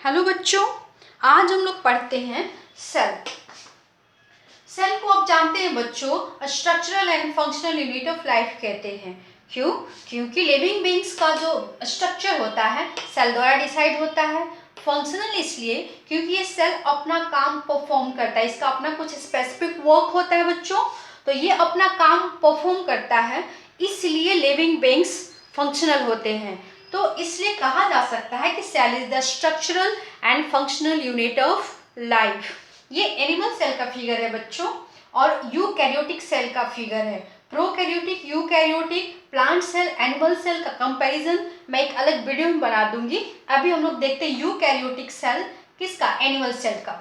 Hello बच्चों, आज हम लोग पढ़ते हैं सेल। सेल को आप जानते हैं बच्चों, structural and functional unit of life कहते हैं। क्यों? क्योंकि लिविंग बींग्स का जो स्ट्रक्चर होता है सेल द्वारा डिसाइड होता है। फंक्शनल इसलिए क्योंकि ये सेल अपना काम परफॉर्म करता है, इसका अपना कुछ स्पेसिफिक वर्क होता है बच्चों, तो ये अपना काम परफॉर्म करता है, इसलिए लिविंग बींग्स फंक्शनल होते हैं। तो इसलिए कहा जा सकता है कि cell is the structural and functional unit of life. ये एनिमल सेल का फिगर है बच्चों, और यूकैरियोटिक सेल का फिगर है। Prokaryotic, eukaryotic, plant cell, animal cell का कंपैरिजन मैं एक अलग वीडियो में बना दूंगी। अभी हम लोग देखते हैं यूकैरियोटिक सेल किसका, एनिमल सेल का।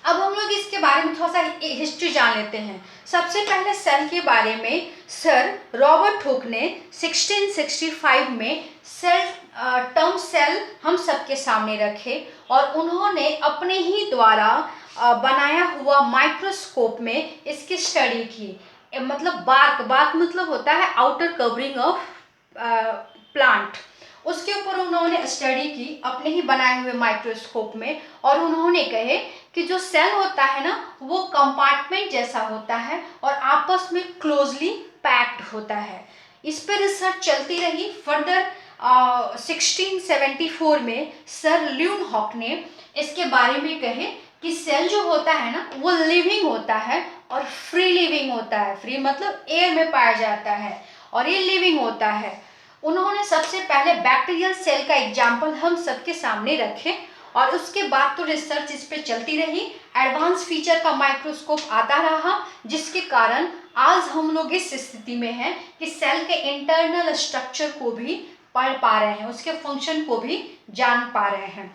अब हम लोग इसके बारे में थोड़ा सा हिस्ट्री जान लेते हैं। सबसे पहले सेल के बारे में सर रॉबर्ट हुक ने 1665 में टर्म सेल हम सबके सामने रखे, और उन्होंने अपने ही द्वारा बनाया हुआ माइक्रोस्कोप में इसकी स्टडी की। मतलब बार्क मतलब होता है आउटर कवरिंग ऑफ प्लांट, उसके ऊपर उन्होंने स्टडी की अपने ही बनाए हुए माइक्रोस्कोप में, और उन्होंने कहे कि जो सेल होता है ना वो कंपार्टमेंट जैसा होता है और आपस में क्लोजली पैक्ड होता है। इस पर रिसर्च चलती रही। फर्दर 1674 में सर ल्यूनहॉक ने इसके बारे में कहे कि सेल जो होता है ना वो लिविंग होता है और फ्री लिविंग होता है। फ्री मतलब एयर में पाया जाता है, और ये लिविंग होता है। उन्होंने सबसे पहले बैक्टीरियल सेल का एग्जाम्पल हम सबके सामने रखे, और उसके बाद तो रिसर्च इस पे चलती रही। एडवांस फीचर का माइक्रोस्कोप आता रहा, जिसके कारण आज हम लोग इस स्थिति में हैं कि सेल के इंटरनल स्ट्रक्चर को भी पढ़ पा रहे हैं, उसके फंक्शन को भी जान पा रहे हैं।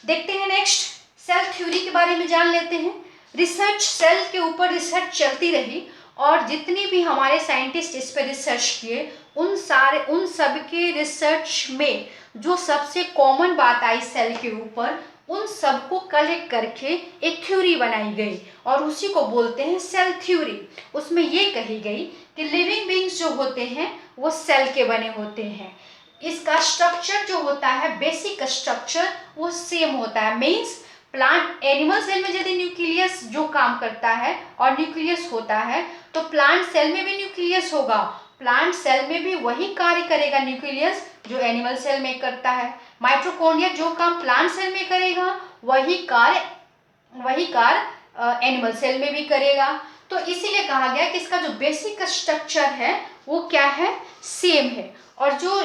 देखते हैं नेक्स्ट, सेल थ्योरी के बारे में जान लेते हैं। रिसर्च, सेल के ऊपर रिसर्च चलती रही, और जितने भी हमारे साइंटिस्ट इस पर रिसर्च किए उन सब के रिसर्च में जो सबसे कॉमन बात आई सेल के ऊपर, उन सबको कलेक्ट करके एक थ्योरी बनाई गई, और उसी को बोलते हैं सेल थ्योरी। उसमें ये कही गई कि लिविंग बींग्स जो होते हैं वो सेल के बने होते हैं। इसका स्ट्रक्चर जो होता है, बेसिक स्ट्रक्चर वो सेम होता है। मीन्स प्लांट, एनिमल सेल में यदि न्यूक्लियस जो काम करता है और न्यूक्लियस होता है, तो प्लांट सेल में भी न्यूक्लियस होगा। प्लांट सेल में भी वही कार्य करेगा न्यूक्लियस जो एनिमल सेल में करता है। माइटोकॉन्ड्रिया जो काम प्लांट सेल में करेगा वही कार्य एनिमल सेल में भी करेगा। तो इसीलिए कहा गया कि इसका जो बेसिक स्ट्रक्चर है वो क्या है, सेम है। और जो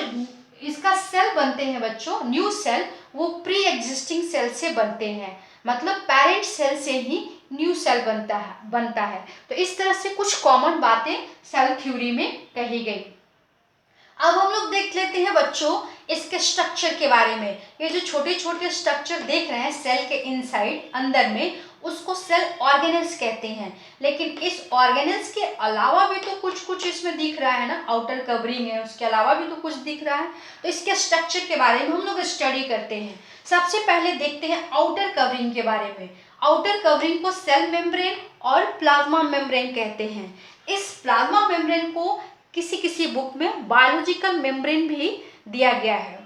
इसका सेल बनते हैं बच्चों, न्यू सेल, वो प्री एग्जिस्टिंग सेल से बनते हैं। मतलब पेरेंट सेल से ही न्यू सेल बनता है। तो इस तरह से कुछ कॉमन बातें सेल थ्योरी में कही गई। अब हम लोग देख लेते हैं बच्चों इसके स्ट्रक्चर के बारे में। ये जो छोटे छोटे स्ट्रक्चर देख रहे हैं सेल के इनसाइड, अंदर में, उसको सेल ऑर्गेनेल्स कहते हैं। लेकिन इस ऑर्गेनेल्स के अलावा भी तो कुछ कुछ इसमें दिख रहा है ना, आउटर कवरिंग है, उसके अलावा भी तो कुछ दिख रहा है। तो इसके स्ट्रक्चर के बारे में हम लोग स्टडी करते हैं। सबसे पहले देखते हैं आउटर कवरिंग के बारे में। आउटर कवरिंग को सेल मेम्ब्रेन और प्लाज्मा मेम्ब्रेन कहते हैं। इस प्लाज्मा मेम्ब्रेन को किसी किसी बुक में बायोलॉजिकल मेम्ब्रेन भी दिया गया है।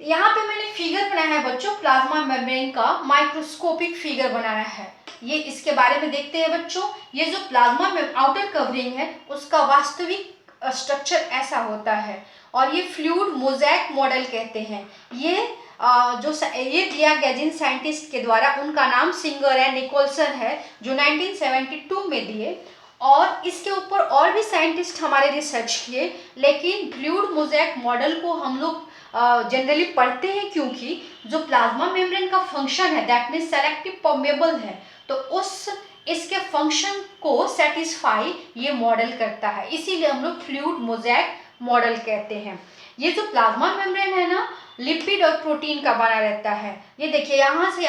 यहाँ पे मैंने फिगर बनाया है बच्चों, प्लाज्मा मेम्ब्रेन का माइक्रोस्कोपिक फिगर बनाया है। ये इसके बारे में देखते हैं बच्चों। ये जो प्लाज्मा में आउटर कवरिंग है उसका वास्तविक स्ट्रक्चर ऐसा होता है, और ये फ्लूइड मोज़ेक मॉडल कहते हैं। ये ये दिया गया जिन साइंटिस्ट के द्वारा, उनका नाम सिंगर है, निकोलसन है, जो 1972 में दिए। और इसके ऊपर और भी साइंटिस्ट हमारे रिसर्च किए, लेकिन फ्लूइड मोज़ेक मॉडल को हम लोग जनरली पढ़ते हैं क्योंकि जो प्लाज्मा मेम्ब्रेन का फंक्शन है दैट मीन्स सेलेक्टिव परमेबल है, तो इसके फंक्शन को सेटिस्फाई ये मॉडल करता है, इसीलिए हम लोग फ्लूइड मोज़ेक मॉडल कहते हैं। ये जो प्लाज्मा मेम्ब्रेन है ना, लिपिड और प्रोटीन का बना रहता है। ये देखिए यहाँ से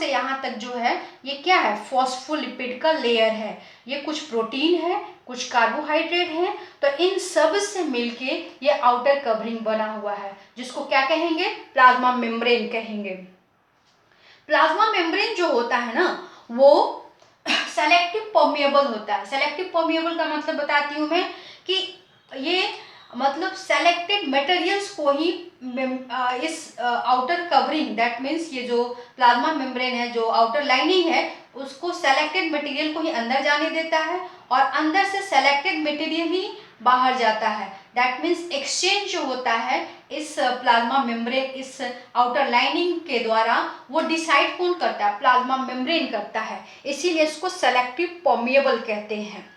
यहाँ तक जो है ये क्या है, फॉस्फोलिपिड का लेयर है। ये कुछ प्रोटीन है, कुछ कार्बोहाइड्रेट है, तो इन सब से मिलके ये आउटर कवरिंग बना हुआ है, जिसको क्या कहेंगे, प्लाज्मा मेम्ब्रेन कहेंगे। प्लाज्मा मेम्ब्रेन जो होता है ना वो सेलेक्टिव परमेबल होता है। सेलेक्टिव परमेबल का मतलब बताती हूँ मैं कि ये मतलब सेलेक्टेड मटेरियल्स को ही इस आउटर कवरिंग, दैट मीन्स ये जो प्लाज्मा मेम्ब्रेन है, जो आउटर लाइनिंग है, उसको सेलेक्टेड मटेरियल को ही अंदर जाने देता है और अंदर से सेलेक्टेड मटेरियल ही बाहर जाता है। दैट मीन्स एक्सचेंज जो होता है इस प्लाज्मा मेम्ब्रेन, इस आउटर लाइनिंग के द्वारा, वो डिसाइड कौन करता है? प्लाज्मा मेम्ब्रेन करता है। इसीलिए इसको सेलेक्टिव परमिएबल कहते हैं।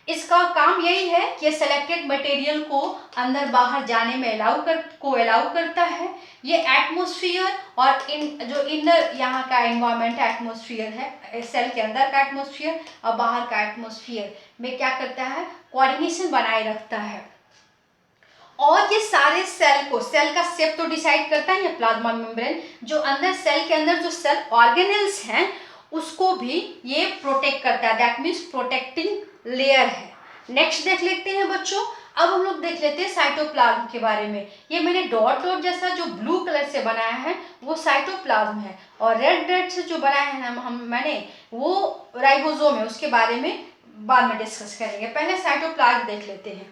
इसका काम यही है कि सेलेक्टेड मटेरियल को अंदर बाहर जाने में अलाउ करता है। ये एटमॉस्फेयर और जो इनर यहाँ का एनवायरनमेंट है, एटमॉस्फेयर है, सेल के अंदर का एटमॉस्फेयर और बाहर का एटमॉस्फेयर में क्या करता है? कोऑर्डिनेशन बनाए रखता है। और ये सारे सेल को, सेल का शेप तो डिसाइड करता है ये प्लाज्मा मेम्ब्रेन, जो अंदर सेल के अंदर जो सेल ऑर्गेनेल्स हैं उसको भी ये प्रोटेक्ट करता है। दैट मीन्स प्रोटेक्टिंग लेयर है। नेक्स्ट देख लेते हैं बच्चों, अब हम लोग देख लेते हैं साइटोप्लाज्म के बारे में। ये मैंने डॉट डॉट जैसा जो ब्लू कलर से बनाया है वो साइटोप्लाज्म है, और रेड रेड से जो बनाया है मैंने वो राइबोसोम है। उसके बारे में बाद में डिस्कस करेंगे, पहले साइटोप्लाज्म देख लेते हैं।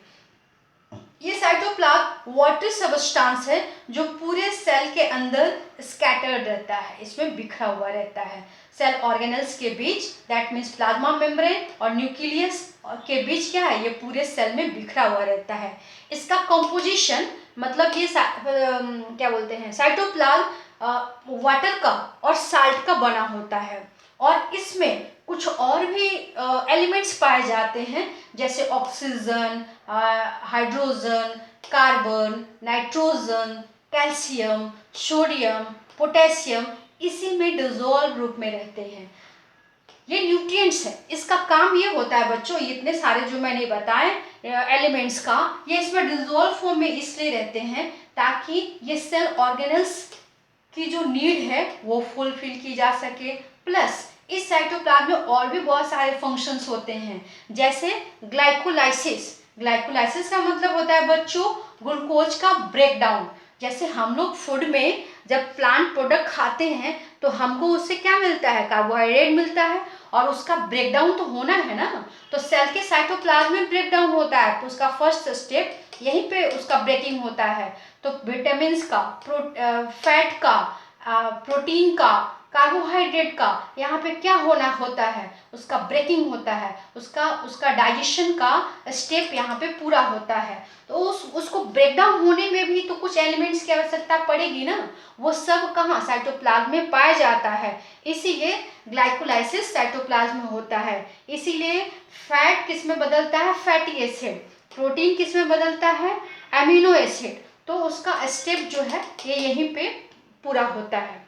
ये साइटोप्लाज्म वाटर सबस्टांस है जो पूरे सेल के अंदर स्कैटर्ड रहता है, इसमें बिखरा हुआ रहता है सेल ऑर्गेनल्स के बीच। दैट मीन्स प्लाज्मा मेम्ब्रेन और न्यूक्लियस के बीच क्या है? ये पूरे सेल में बिखरा हुआ रहता है। इसका कंपोजिशन मतलब ये क्या बोलते हैं, साइटोप्लाज्म वाटर का और साल्ट का बना होता है, और इसमें कुछ और भी एलिमेंट्स पाए जाते हैं, जैसे oxygen, hydrogen, carbon, nitrogen, calcium, sodium, potassium, इसी में डिसॉल्व रूप में रहते हैं। ये न्यूट्रिएंट्स है। इसका काम ये होता है बच्चों, इतने सारे जो मैंने बताए एलिमेंट्स का, ये इसमें डिसॉल्व फॉर्म में इसलिए रहते हैं ताकि ये सेल ऑर्गेनल्स की जो नीड है वो फुलफिल की जा सके। प्लस इस साइटोप्लाज्म में और भी बहुत सारे फंक्शंस होते हैं, जैसे ग्लाइकोलाइसिस। ग्लाइकोलाइसिस का मतलब होता है बच्चों ग्लूकोज का ब्रेकडाउन। जैसे हम लोग फूड में जब प्लांट प्रोडक्ट खाते हैं तो हमको उससे क्या मिलता है? कार्बोहाइड्रेट मिलता है, और उसका ब्रेकडाउन तो होना है ना। तो सेल के साइटोप्लाज्म में ब्रेकडाउन होता है, तो उसका फर्स्ट स्टेप यहीं पे उसका ब्रेकिंग होता है। तो विटामिन का, फैट का, प्रोटीन का, कार्बोहाइड्रेट का यहाँ पे क्या होना होता है? उसका ब्रेकिंग होता है, उसका डाइजेशन का स्टेप यहाँ पे पूरा होता है। तो उसको ब्रेकडाउन होने में भी तो कुछ एलिमेंट्स की आवश्यकता पड़ेगी ना, वो सब कहाँ? साइटोप्लाज्म में पाया जाता है। इसीलिए ग्लाइकोलाइसिस साइटोप्लाज्म में होता है। इसीलिए फैट किस में बदलता है? Fatty acid. प्रोटीन किस में बदलता है? Amino acid. तो उसका स्टेप जो है ये यहीं पे पूरा होता है।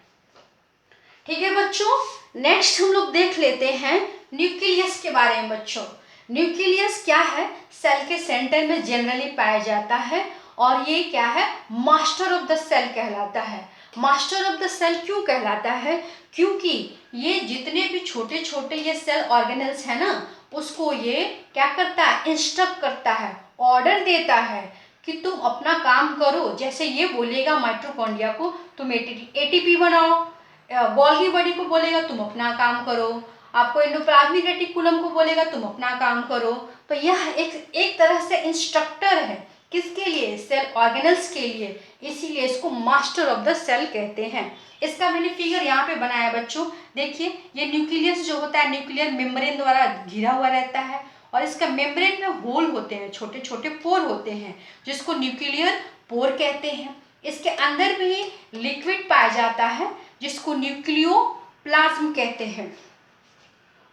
ठीक है बच्चों, नेक्स्ट हम लोग देख लेते हैं न्यूक्लियस के बारे में। बच्चों न्यूक्लियस क्या है? सेल के सेंटर में जनरली पाया जाता है, और ये क्या है? मास्टर ऑफ द सेल कहलाता है। मास्टर ऑफ द सेल क्यों कहलाता है? क्योंकि ये जितने भी छोटे छोटे ये सेल ऑर्गेनल्स है ना, उसको ये क्या करता है? इंस्ट्रक्ट करता है, ऑर्डर देता है कि तुम अपना काम करो। जैसे ये बोलेगा माइटोकॉन्ड्रिया को तुम एटीपी बनाओ, गोल्गी बॉडी को बोलेगा तुम अपना काम करो, आपको एंडोप्लाज्मिक रेटिकुलम को बोलेगा तुम अपना काम करो। तो यह एक तरह से इंस्ट्रक्टर है, किसके लिए? सेल ऑर्गेनल्स के लिए। इसीलिए इसको मास्टर ऑफ द सेल कहते हैं। इसका मैंने फिगर यहाँ पे बनाया बच्चों, देखिए ये न्यूक्लियस जो होता है न्यूक्लियर मेम्ब्रेन द्वारा घिरा हुआ रहता है, और इसका मेम्ब्रेन में होल होते हैं, छोटे छोटे पोर होते हैं, जिसको न्यूक्लियर पोर कहते हैं। इसके अंदर भी लिक्विड पाया जाता है जिसको न्यूक्लियोप्लाज्म कहते हैं।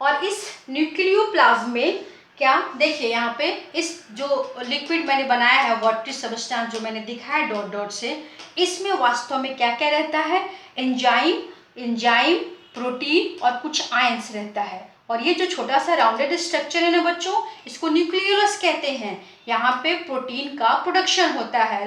और इस न्यूक्लियोप्लाज्म में क्या, देखिए यहाँ पे इस जो लिक्विड मैंने बनाया है वाटरी सबस्टेंस जो मैंने दिखाया डॉट डॉट से, इसमें वास्तव में क्या क्या रहता है? एंजाइम, प्रोटीन और कुछ आयंस रहता है। और ये जो छोटा सा राउंडेड स्ट्रक्चर है ना बच्चों, इसको न्यूक्लियोलस कहते हैं। यहाँ पे प्रोटीन का प्रोडक्शन होता है,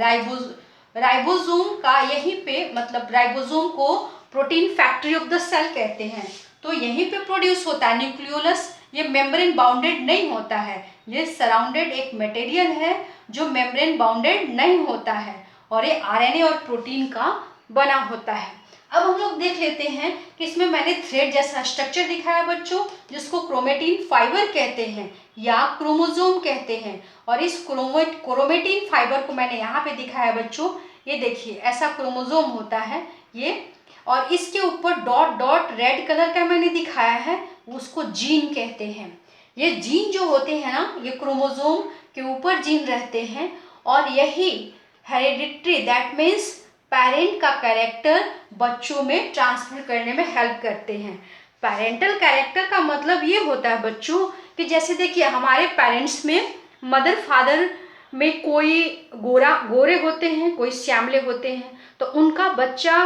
राइबोसोम का यहीं पे, मतलब राइबोसोम को protein factory of the cell कहते हैं, तो यहीं पे प्रोड्यूस होता है। न्यूक्लियोलस ये मेम्ब्रेन बाउंडेड नहीं होता है, ये सराउंडेड एक मटेरियल है जो मेम्ब्रेन बाउंडेड नहीं होता है, और ये आरएनए और प्रोटीन का बना होता है। अब हम लोग देख लेते हैं कि इसमें मैंने थ्रेड जैसा स्ट्रक्चर दिखाया बच्चों, जिसको क्रोमेटिन फाइबर कहते हैं। या क्रोमोसोम कहते हैं। और इस क्रोमेटिन फाइबर को मैंने यहाँ पे दिखाया है बच्चों, ये देखिए ऐसा क्रोमोसोम होता है ये, और इसके ऊपर डॉट डॉट रेड कलर का मैंने दिखाया है, उसको जीन कहते हैं। ये जीन जो होते हैं ना, ये क्रोमोसोम के ऊपर जीन रहते हैं, और यही हेरिडिटरी दैट मीन्स पेरेंट का कैरेक्टर बच्चों में ट्रांसफर करने में हेल्प करते हैं। पेरेंटल कैरेक्टर का मतलब ये होता है बच्चों कि जैसे देखिए हमारे पेरेंट्स में मदर फादर में कोई गोरे होते हैं, कोई श्यामले होते हैं, तो उनका बच्चा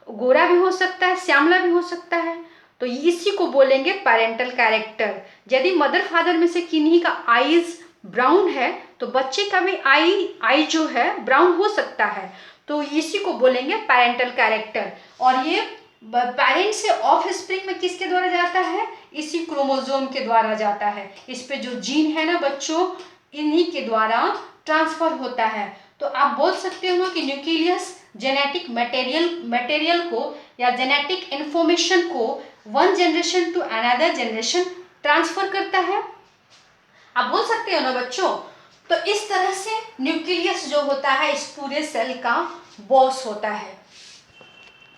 गोरा भी हो सकता है, श्यामला भी हो सकता है, तो इसी को बोलेंगे पेरेंटल कैरेक्टर। यदि मदर फादर में से किन्हीं का आईज ब्राउन है तो बच्चे का भी आई जो है ब्राउन हो सकता है, तो इसी को बोलेंगे पेरेंटल कैरेक्टर। और ये पेरेंट से ऑफ स्प्रिंग में किसके द्वारा जाता है, इसी क्रोमोसोम के द्वारा जाता है। इस पे जो जीन है ना बच्चों, इन्हीं के द्वारा ट्रांसफर होता है। तो आप बोल सकते हो कि न्यूक्लियस जेनेटिक मटेरियल को या जेनेटिक इंफॉर्मेशन को one generation to another generation transfer करता है, आप बोल सकते हो ना बच्चों। तो इस तरह से न्यूक्लियस जो होता है इस पूरे सेल का बॉस होता है।